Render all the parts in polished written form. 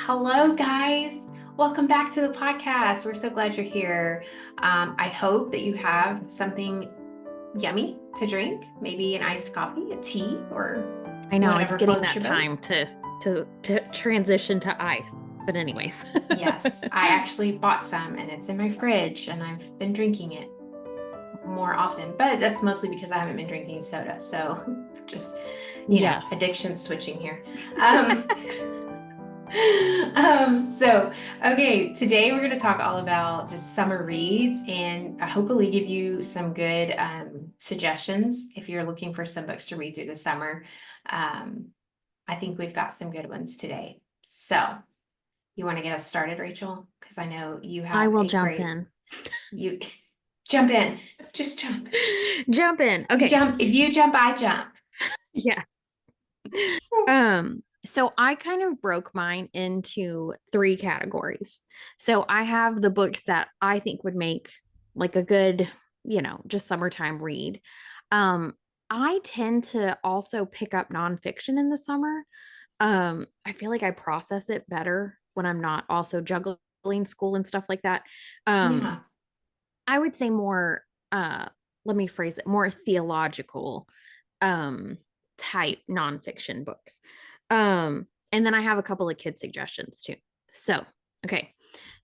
Hello, guys. Welcome back to the podcast. We're so glad you're here. I hope that you have something yummy to drink, maybe an iced coffee, a tea, or I know it's whatever getting floats that your boat. time to transition to ice. But anyways. Yes, I actually bought some and it's in my fridge and I've been drinking it more often, but that's mostly because I haven't been drinking soda. So just, Yes. addiction switching here. Um, so okay, today we're going to talk all about just summer reads and hopefully give you some good suggestions if you're looking for some books to read through the summer. Um, I think we've got some good ones today. So you want to get us started, Rachel? Because I know you I have will a jump great in. you jump in, just jump. Jump in. You Okay. jump. If you jump, I jump. Yes. So I kind of broke mine into three categories. So I have the books that I think would make like a good, just summertime read. Um, I tend to also pick up nonfiction in the summer. I feel like I process it better when I'm not also juggling school and stuff like that. Um, Yeah. I would say more, let me phrase it, more theological um type nonfiction books. And then I have a couple of kid suggestions too. So, okay.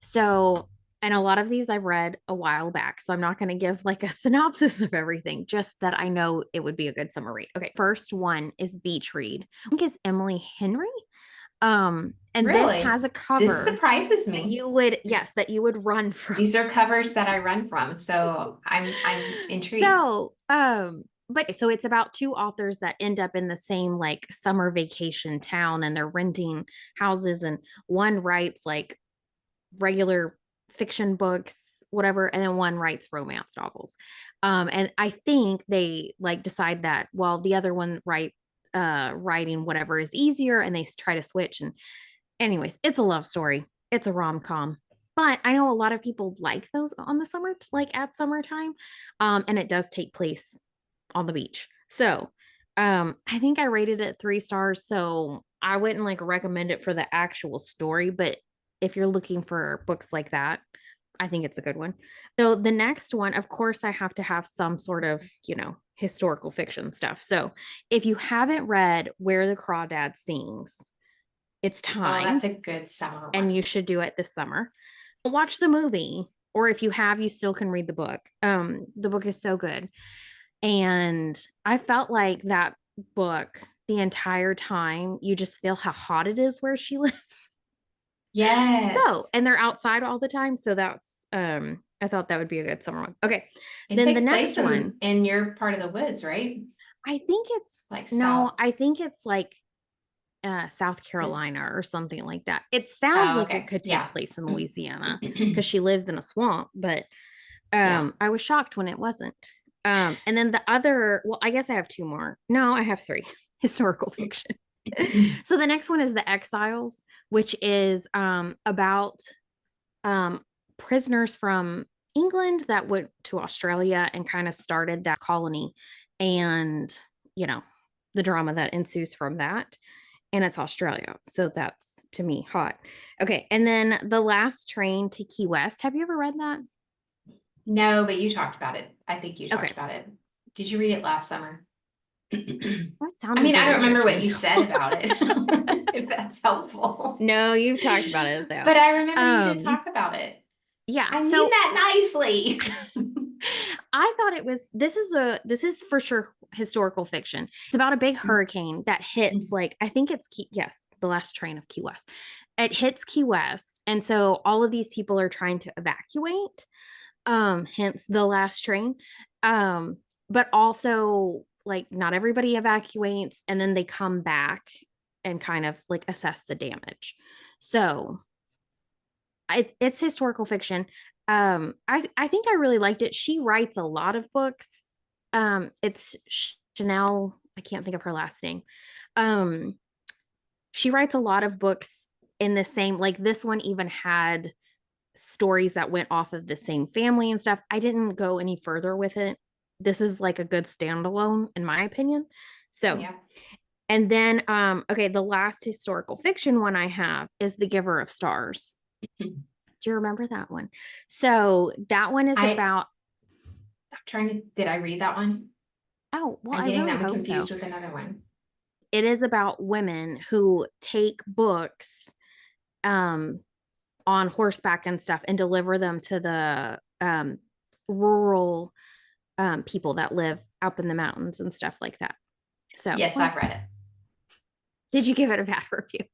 So, and a lot of these I've read a while back, so I'm not going to give like a synopsis of everything, just that I know it would be a good summer read. Okay, first one is Beach Read. I think it's Emily Henry. And this Really? has a This cover surprises that me. you would, yes, that you would run from. These are covers that I run from, so I'm intrigued. So it's about two authors that end up in the same like summer vacation town and they're renting houses, and one writes like regular fiction books, whatever, and then one writes romance novels. And I think they like decide that while the other one writing whatever is easier, and they try to switch. And anyways, it's a love story. It's a rom-com. But I know a lot of people like those on the summer, like at summertime. And it does take place on the beach. So I think I rated it 3 stars. So I wouldn't like recommend it for the actual story, but if you're looking for books like that, I think it's a good one. So the next one, of course, I have to have some sort of, historical fiction stuff. So if you haven't read Where the Crawdad Sings, it's Oh, time that's a good summer and one. you should do it this summer. Watch the movie, or if you have, you still can read the book. The book is so good. And I felt like that book the entire time, you just feel how hot it is where she lives. So, Yes. and they're outside all the time. So that's I thought that would be a good summer one. Okay. It Then the takes place next in one, in your part of the woods, right? I think it's Like no, south. I think it's like South It- Carolina or something like that. It sounds Oh, like it okay. could take Yeah. place in Louisiana because she lives in a swamp, but Yeah. I was shocked when it wasn't. And then the other, well, I guess I have two more. No, I have three historical fiction. So the next one is The Exiles, which is about um, prisoners from England that went to Australia and kind of started that colony, and you know the drama that ensues from that. And it's Australia, so that's to me hot. Okay, and then The Last Train to Key West. Have you ever read that? No, but you talked about it. I think you talked Okay, about it. Did you read it last summer? that I sounded mean, I don't very remember what you judgmental. said about it, if that's helpful. No, you've talked about it though. But I remember you did Um, talk about it. yeah, I mean so that nicely. I thought it was this is for sure historical fiction. It's about a big hurricane that hits like I think it's yes, the last train of Key West. It hits Key West, and so all of these people are trying to evacuate, hence the last train. Um, but also like not everybody evacuates, and then they come back and kind of like assess the damage. So it's historical fiction. I think I really liked it. She writes a lot of books. It's Chanel. I can't think of her last name. Um, she writes a lot of books in the same, like this one even had stories that went off of the same family and stuff. I didn't go any further with it. This is like a good standalone, in my opinion. So, Yeah. And then okay, the last historical fiction one I have is The Giver of Stars. Do you remember that one? So that one is I'm about, trying to, did I read that one? oh, well, I'm I getting really that one hope so. confused with another one. It is about women who take books um on horseback and stuff and deliver them to the rural people that live up in the mountains and stuff like that. So, Yes, well, I've read it. did you give it a bad review?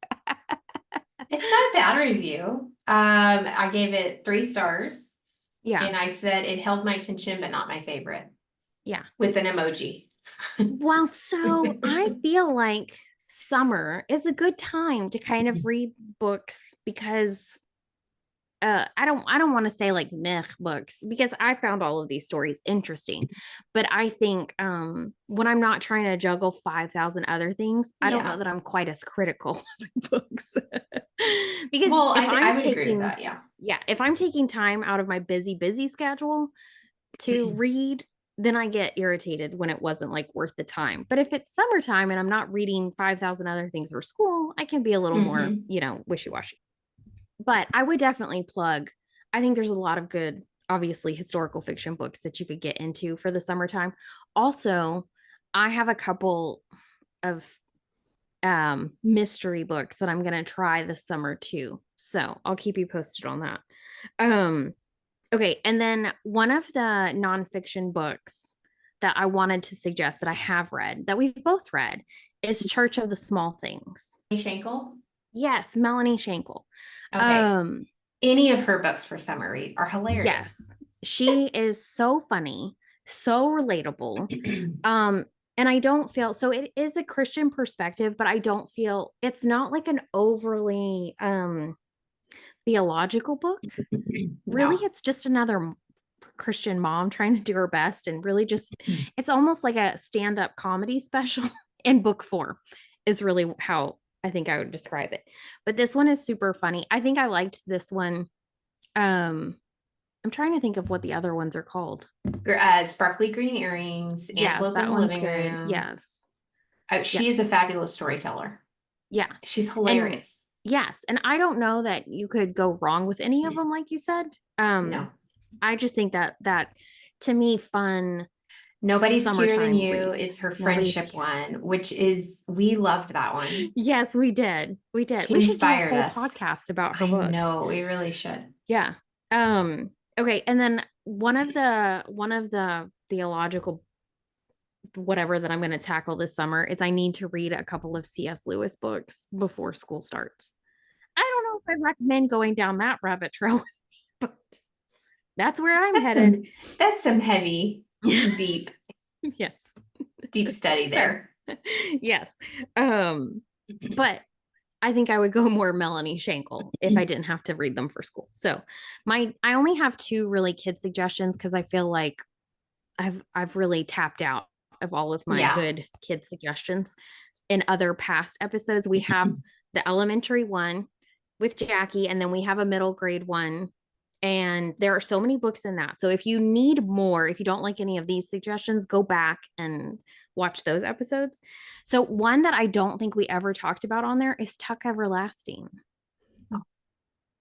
It's not a bad review. I gave it 3 stars Yeah. and I said it held my attention, but not my favorite Yeah. with an emoji. Well, so I feel like summer is a good time to kind of read books because I don't want to say like meh books because I found all of these stories interesting. But I think when I'm not trying to juggle 5,000 other things, I don't know Yeah. that I'm quite as critical of books. Because Well, if I I'm would agree with taking that. Yeah. yeah, if I'm taking time out of my busy schedule to read, then I get irritated when it wasn't like worth the time. But if it's summertime and I'm not reading 5,000 other things for school, I can be a little more, Hmm. wishy-washy. But I would definitely plug, I think there's a lot of good, obviously, historical fiction books that you could get into for the summertime. Also, I have a couple of mystery books that I'm going to try this summer too. So I'll keep you posted on that. Um, okay. And then one of the nonfiction books that I wanted to suggest that I have read, that we've both read, is Church of the Small Things. Schenkel. Yes, Melanie Shankle. Okay. Um, Any of her books for summer read are hilarious. yes, she is so funny, so relatable. Um, and I don't feel so it is a Christian perspective, but I don't feel it's not like an overly theological book. Really, No. it's just another Christian mom trying to do her best and really just it's almost like a stand-up comedy special in book form is really how I think I would describe it. But this one is super funny. I think I liked this one. I'm trying to think of what the other ones are called. Sparkly green earrings, Yes, Antelope in that the one's living good. room. Yes. She is a Yes. fabulous storyteller. Yeah. She's And hilarious. yes, and I don't know that you could go wrong with any of them like you said. No. I just think that to me fun Nobody's cuter than summertime you reads. is her Nobody's friendship one, which is, we loved that one. Yes, we did. We did. She We should do a inspired whole us. podcast about her I books. know, we really should. Yeah. Okay, and then one of the theological whatever that I'm going to tackle this summer is I need to read a couple of C.S. Lewis books before school starts. I don't know if I recommend going down that rabbit trail, but that's where I'm That's headed. some that's some heavy, deep, Yes. deep study So, there. yes. But I think I would go more Melanie Shankle if I didn't have to read them for school. So, I only have two really kid suggestions because I feel like I've really tapped out of all of my Yeah. good kid suggestions. In other past episodes, we have the elementary one with Jackie, and then we have a middle grade one. And there are so many books in that. So if you need more, if you don't like any of these suggestions, go back and watch those episodes. So one that I don't think we ever talked about on there is Tuck Everlasting,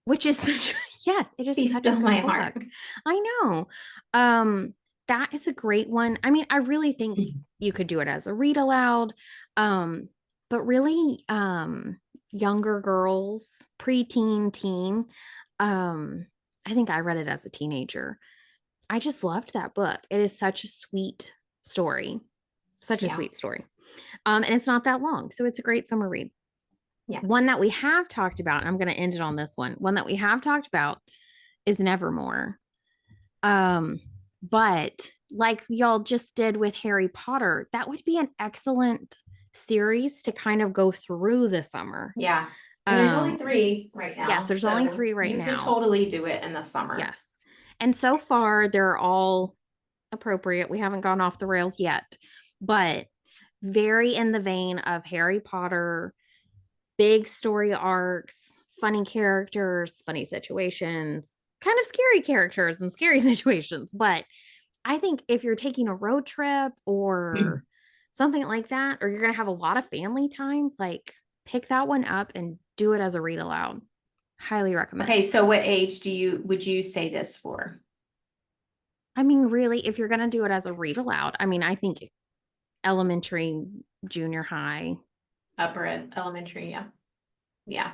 which is such yes, it is Be such a still good my book. heart. I know. That is a great one. I mean, I really think you could do it as a read aloud. But really younger girls, preteen, teen. I think I read it as a teenager. I just loved that book. It is such a sweet story. Such a Yeah. sweet story. And it's not that long, so it's a great summer read. Yeah. One that we have talked about, and I'm going to end it on this one. One that we have talked about is Nevermore. But like y'all just did with Harry Potter, that would be an excellent series to kind of go through the summer. Yeah. And there's only 3 right now. Yes, there's only So 3 right you could now. totally do it in the summer. Yes. And so far, they're all appropriate. We haven't gone off the rails yet, but very in the vein of Harry Potter, big story arcs, funny characters, funny situations, kind of scary characters and scary situations. But I think if you're taking a road trip or something like that, or you're gonna have a lot of family time, like pick that one up and do it as a read aloud. Highly Okay, recommend. so what age would you say this for? I mean, really, if you're gonna do it as a read aloud, I mean, I think elementary, junior high. Elementary, yeah. Yeah.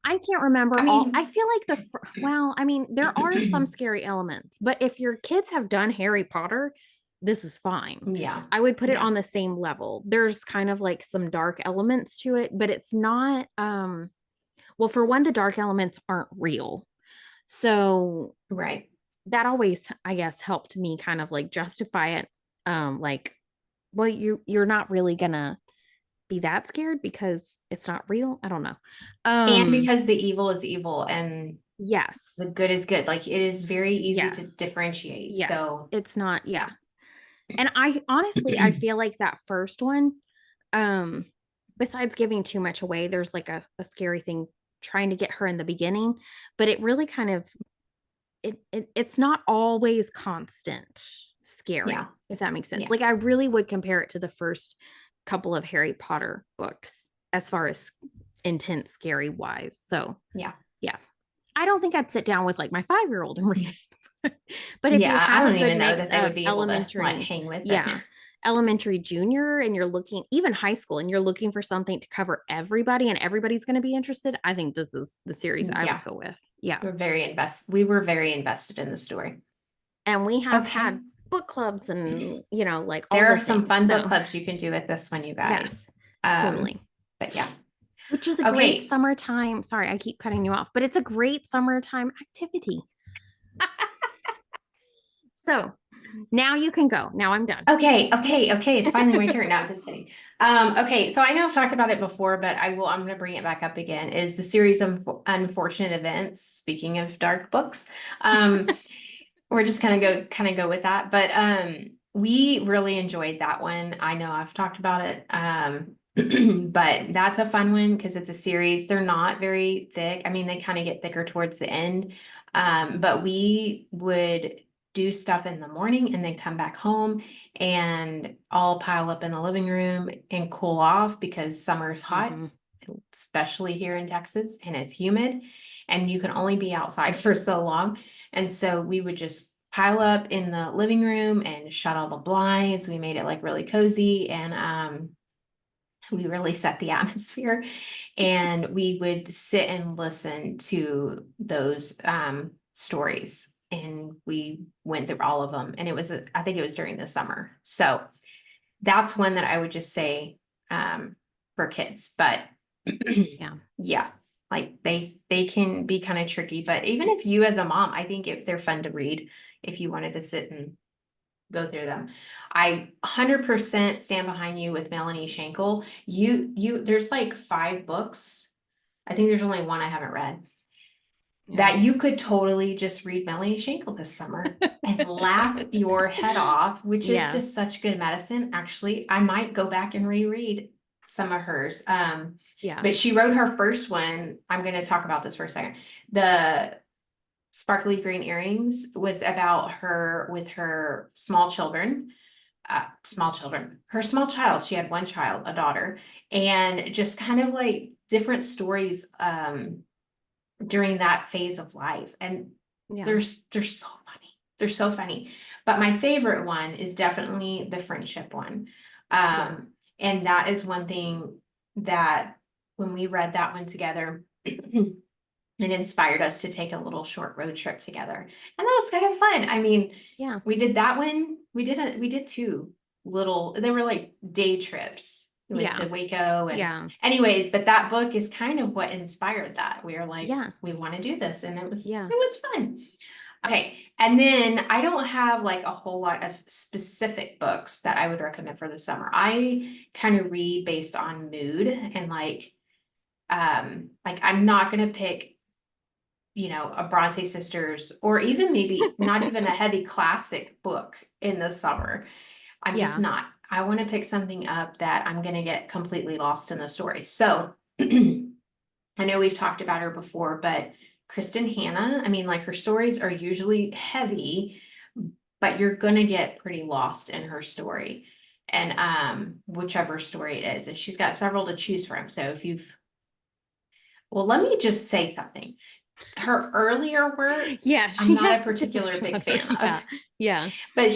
I can't I remember all. I mean, feel like well, I mean, there are some scary elements, but if your kids have done Harry Potter, this is fine. yeah. I would put it Yeah. on the same level. There's kind of like some dark elements to it, but it's not well, for one, the dark elements aren't real. So Right. that always, I guess, helped me kind of like justify it. Like, well, you're not really gonna be that scared because it's not real. I don't know. And Um, because the evil is evil and the yes. good is good. Like it is very easy to Yes. differentiate. Yes. So It's not, yeah. yeah. And I honestly, I feel like that first one, um, besides giving too much away, there's like a scary thing trying to get her in the beginning, but it really kind of it's not always constant Yeah. scary, if that makes sense. Yeah. Like I really would compare it to the first couple of Harry Potter books as far as intense scary wise. So Yeah. yeah. I don't think I'd sit down with like my 5-year-old and read it. But if you Yeah. I have a don't good even know mix that they would of be able to like elementary, hang with it. yeah, elementary, junior, and you're looking even high school and you're looking for something to cover everybody and everybody's going to be interested, I think this is the series I would Yeah. go with. Yeah. We were very invested in the story. And we have Okay. had book clubs and, like all There the are some things. fun book So, clubs you can do with this one, you yeah, guys. totally. But yeah. Which is a great Okay. summertime. Sorry, I keep cutting you off, but it's a great summertime activity. So now you can go. Now I'm done. Okay. It's finally my turn now. Just kidding. Okay, so I know I've talked about it before, but I'm gonna bring it back up again. Is the series of unfortunate events, speaking of dark books. We're just kind of go with that. But we really enjoyed that one. I know I've talked about it. But that's a fun one because it's a series. They're not very thick. I mean, they kind of get thicker towards the end. But we would do stuff in the morning and then come back home and all pile up in the living room and cool off because summer's hot, Mm-hmm. especially here in Texas, and it's humid and you can only be outside for so long. And so we would just pile up in the living room and shut all the blinds. We made it like really cozy and we really set the atmosphere and we would sit and listen to those stories and we went through all of them and I think it was during the summer. So that's one that I would just say for kids, but Yeah. yeah, like they can be kind of tricky, but even if you as a mom, I think if they're fun to read, if you wanted to sit and go through them. I 100% stand behind you with Melanie Schenkel. There's like 5 books. I think there's only one I haven't read Yeah. that you could totally just read Melanie Schenkel this summer and laugh your head off, which is Yeah. just such good medicine. Actually, I might go back and reread some of hers. Yeah. But she wrote her first one. I'm going to talk about this for a second. The Sparkly Green Earrings was about her with her her small child. She had one child, a daughter, and just kind of like different stories during that phase of life. And Yeah. they're so funny. They're so funny. But my favorite one is definitely the friendship one. Yeah. And that is one thing that when we read that one together, it inspired us to take a little short road trip together. And that was kind of fun. I mean, Yeah. we did that one. We did 2 little, they were like day trips. We went Yeah. to Waco and Yeah. anyways, but that book is kind of what inspired that. We were like, Yeah. we want to do this. And it Yeah. was fun. Okay. And then I don't have like a whole lot of specific books that I would recommend for the summer. I kind of read based on mood and like I'm not gonna pick a Bronte Sisters or even maybe not even a heavy classic book in the summer. I'm just Yeah. not. I want to pick something up that I'm going to get completely lost in the story. So I know we've talked about her before, but Kristen Hanna, I mean, like her stories are usually heavy, but you're going to get pretty lost in her story. and whichever story it is. And she's got several to choose from. So if you've well, let me just say something. Her earlier work, Yeah, I'm she not a has particular different big genre. fan Yeah. of. Yeah. But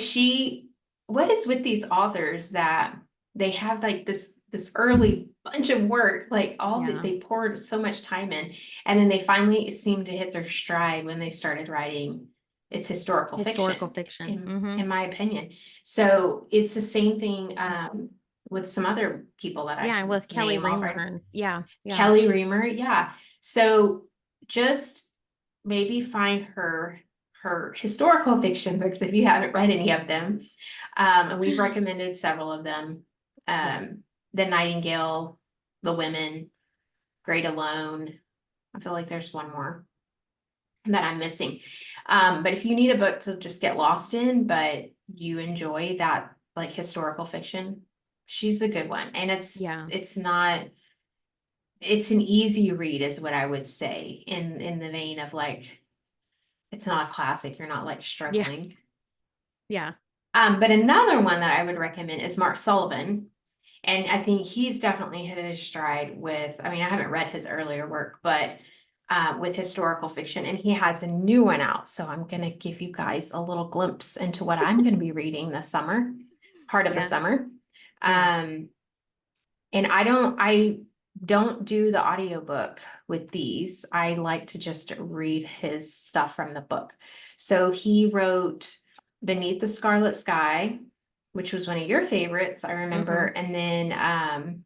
what is with these authors that they have like this early bunch of work, like all that Yeah. they poured so much time in, and then they finally seem to hit their stride when they started writing. It's historical Historical fiction, fiction. in my opinion. So it's the same thing with some other people that I Yeah, can with Kelly name off Reamer right now. and yeah. Kelly Reamer, yeah. So just maybe find her historical fiction books if you haven't read any of them. And we've recommended several of them. Yeah. The Nightingale, The Women, Great Alone. I feel like there's one more that I'm missing. But if you need a book to just get lost in, but you enjoy that like historical fiction, she's a good one. And Yeah. it's not it's an easy read is what I would say in the vein of like it's not a classic, you're not like Yeah. struggling. Yeah. But another one that I would recommend is Mark Sullivan. And I think he's definitely hit his stride with, I mean, I haven't read his earlier work, but with historical fiction, and he has a new one out. So I'm going to give you guys a little glimpse into what I'm going to be reading this summer, part of the Yes. summer. Yeah. And I don't do the audiobook with these. I like to just read his stuff from the book. So he wrote Beneath the Scarlet Sky, which was one of your favorites, I remember. Mm-hmm. And then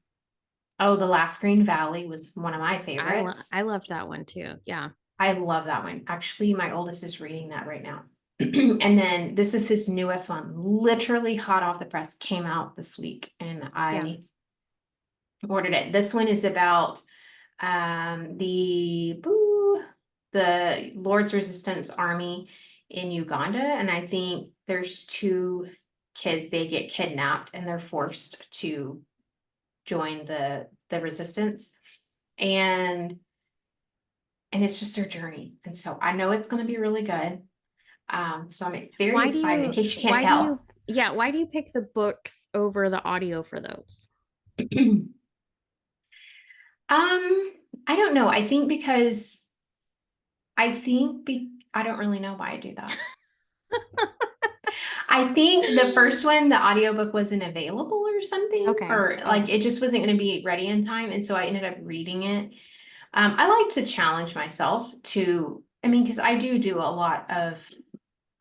oh, The Last Green Valley was one of my favorites. I loved that one too. Yeah. I love that one. Actually, my oldest is reading that right now. And then this is his newest one, literally hot off the press, came out this week, and Yeah. I ordered it. This one is about the Lord's Resistance Army in Uganda, and I think there's two kids, they get kidnapped and they're forced to join the resistance, and it's just their journey. And so I know it's going to be really good. So I'm very excited in case you can't why do tell. you yeah, why do you pick the books over the audio for those? I don't know. I don't really know why I do that. I think the first one, the audiobook wasn't available or something, Okay. or Oh, like it just wasn't going to be ready in time. And so I ended up reading it. I like to challenge myself to, I mean, because I do a lot of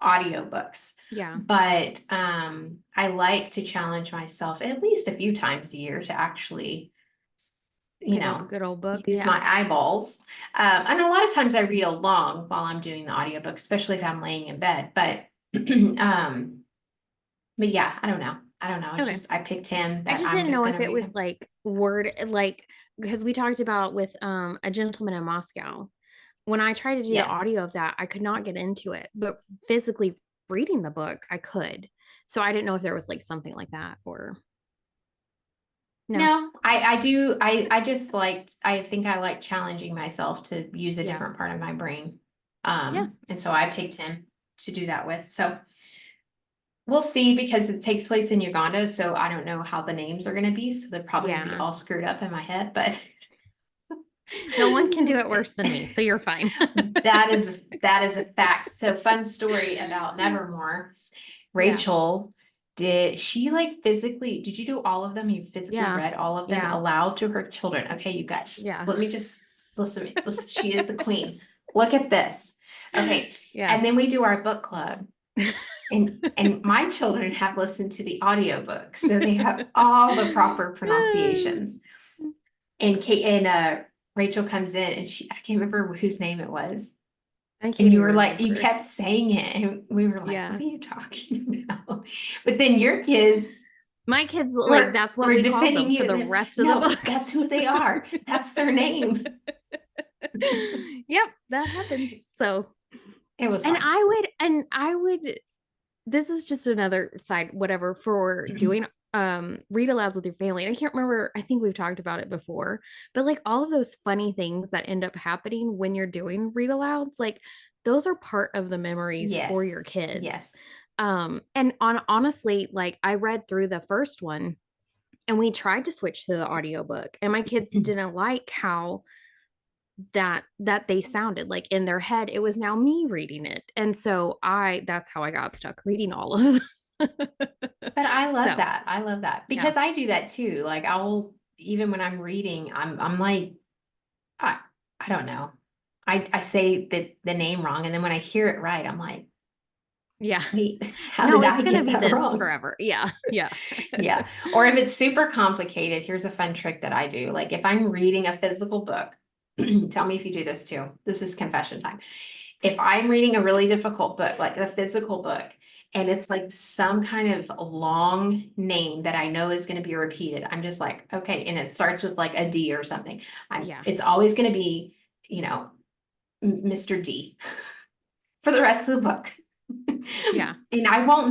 audiobooks, yeah. but I like to challenge myself at least a few times a year to actually, you Pick up a know, good old book. use Yeah. my eyeballs. And a lot of times I read along while I'm doing the audiobook, especially if I'm laying in bed. Um, but yeah, I don't know. I don't know. It's Okay. just I picked him I that just I'm didn't just know gonna if it read was him. like word like because we talked about with A Gentleman in Moscow. When I tried to do the Yeah. audio of that, I could not get into it, but physically reading the book, I could. So I didn't know if there was like something like that or no. No, I do. I just liked, I think I like challenging myself to use a Yeah. different part of my brain. Yeah. And so I picked him to do that with. So we'll see, because it takes place in Uganda, so I don't know how the names are gonna be. So they're probably gonna be Yeah. all screwed up in my head, but No one can do it worse than me, so you're fine. that is a fact. So fun story about Nevermore. Yeah. Rachel, did she like physically, did you do all of them? You physically Yeah. read all of them Yeah. aloud to her children? Okay, you guys, Yeah. let me just listen, she is the queen. Look at this. Okay, Yeah. and then we do our book club. And my children have listened to the audiobook, so they have all the proper pronunciations. And Kate and Rachel comes in, and I can't remember whose name it was. I And can't you even were like, you remember. kept saying it, and we were like, Yeah. what are you talking about? But then your kids My kids, like, were that's what were we called defending them for you. the Then rest of the no, book. that's who they are. That's their name. Yep, that happens. So, It was fun. and I would, this is just another side, whatever, for doing read alouds with your family. And I can't remember, I think we've talked about it before, but like all of those funny things that end up happening when you're doing read alouds, like those are part of the memories for your Yes, kids. yes. And honestly, like I read through the first one and we tried to switch to the audiobook and my kids didn't like how that they sounded like in their head it was now me reading it, and so I that's how I got stuck reading all of them. But I love So that. I love that yeah, because I do that too. Like I'll, even when I'm reading, I'm like, I I don't know. I say the name wrong, and then when I hear it right, I'm like, yeah. wait, how No, did it's I gonna get be that this wrong? forever. Yeah, yeah. Yeah. Or if it's super complicated, here's a fun trick that I do. Like if I'm reading a physical book, tell me if you do this too. This is confession time. If I'm reading a really difficult book, like a physical book, and it's like some kind of long name that I know is going to be repeated, I'm just like, okay, and it starts with like a D or something. Yeah, It's always going to be, you know, Mr. D for the rest of the book. yeah. And I will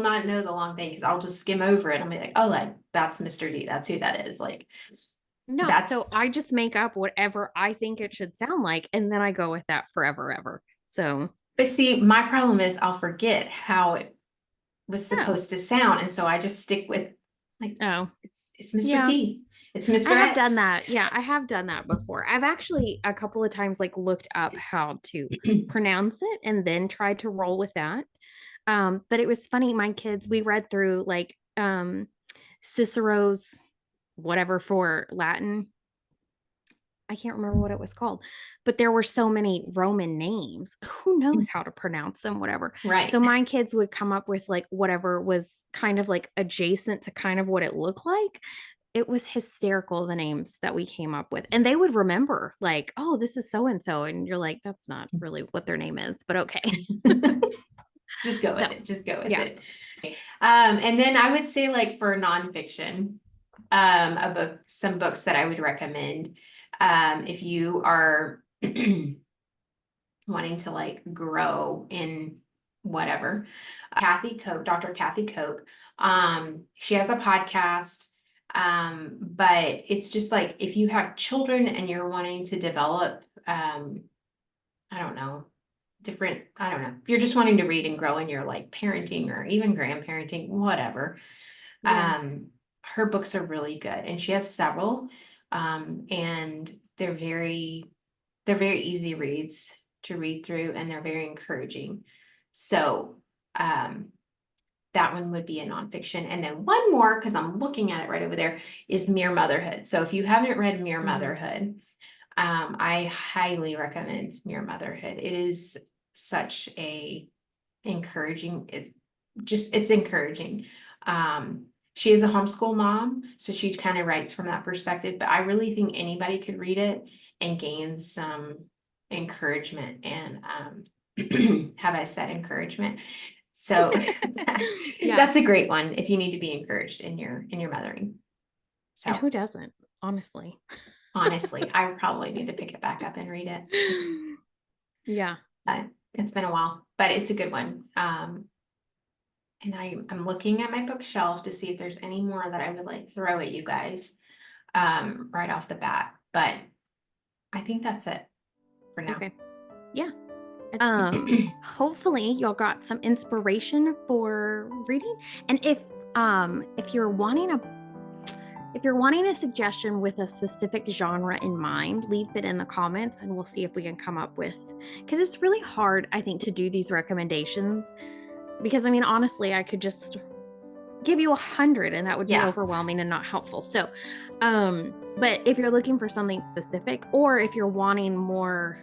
not know the long thing because I'll just skim over it. I'll be like, oh, like that's Mr. D. That's who that is. Like No, that's, so I just make up whatever I think it should sound like, and then I go with that forever, ever. So, but see, my problem is I'll forget how it was oh, supposed to sound. And so I just stick with like, oh, it's Mr. yeah. P. It's I Mr. have done X. that. Yeah, I have done that before. I've actually a couple of times like looked up how to pronounce it and then tried to roll with that. But it was funny. My kids, we read through like Cicero's whatever for Latin. I can't remember what it was called, but there were so many Roman names. Who knows how to pronounce them, whatever. So Right. my kids would come up with like whatever was kind of like adjacent to kind of what it looked like. It was hysterical, the names that we came up with. And they would remember, like, oh, this is so and so. And you're like, that's not really what their name is, but okay. Just go So, with it. Just go with yeah. it. And then I would say like for nonfiction, a book, some books that I would recommend, if you are wanting to like grow in whatever. Kathy Koch, Dr. Kathy Koch, she has a podcast. But it's just like if you have children and you're wanting to develop, I don't know, different, I don't know, if you're just wanting to read and grow in your like parenting or even grandparenting, whatever. Yeah. Her books are really good and she has several. And they're very easy reads to read through and they're very encouraging. So that one would be a nonfiction. And then one more, because I'm looking at it right over there, is Mere Motherhood. So if you haven't read Mere Mhm. Motherhood, I highly recommend Mere Motherhood. It is such a encouraging, it's encouraging. She is a homeschool mom, so she kind of writes from that perspective, but I really think anybody could read it and gain some encouragement and have I said encouragement? So Yeah. that's a great one if you need to be encouraged in your mothering. And So who doesn't, honestly? honestly, I probably need to pick it back up and read it. Yeah. But it's been a while, but it's a good one. And I'm looking at my bookshelf to see if there's any more that I would like throw at you guys right off the bat. But I think that's it for now. Okay. Yeah. Hopefully y'all got some inspiration for reading. And if you're wanting a suggestion with a specific genre in mind, leave it in the comments and we'll see if we can come up with, because it's really hard, I think, to do these recommendations. Because I mean, honestly, I could just give you 100 and that would be Yeah. overwhelming and not helpful. So, but if you're looking for something specific, or if you're wanting more,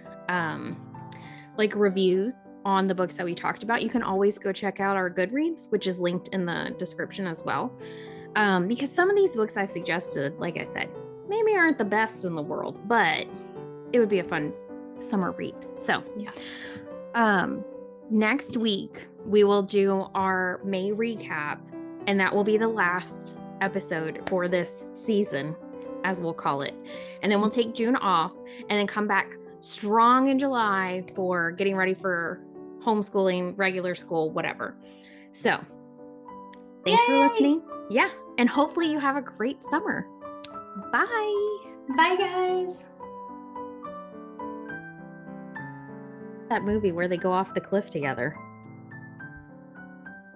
like reviews on the books that we talked about, you can always go check out our Goodreads, which is linked in the description as well. Because some of these books I suggested, like I said, maybe aren't the best in the world, but it would be a fun summer read. So, Yeah. Next week we will do our May recap, and that will be the last episode for this season, as we'll call it. And then we'll take June off and then come back strong in July for getting ready for homeschooling, regular school, whatever. So, thanks for listening. Yeah. And hopefully you have a great summer. Bye. Bye, guys. That movie where they go off the cliff together.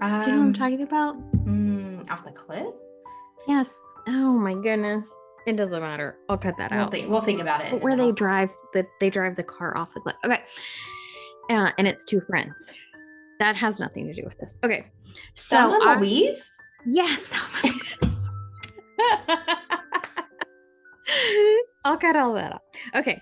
Do you know what I'm talking about? Off the cliff? Yes. Oh my goodness. It doesn't matter. I'll cut that out. We'll think about it in But the where middle. they drive the car off the cliff. Okay. And it's two friends. That has nothing to do with this. Okay. So Thelma Louise? yes. Oh my goodness. I'll cut all that out. Okay.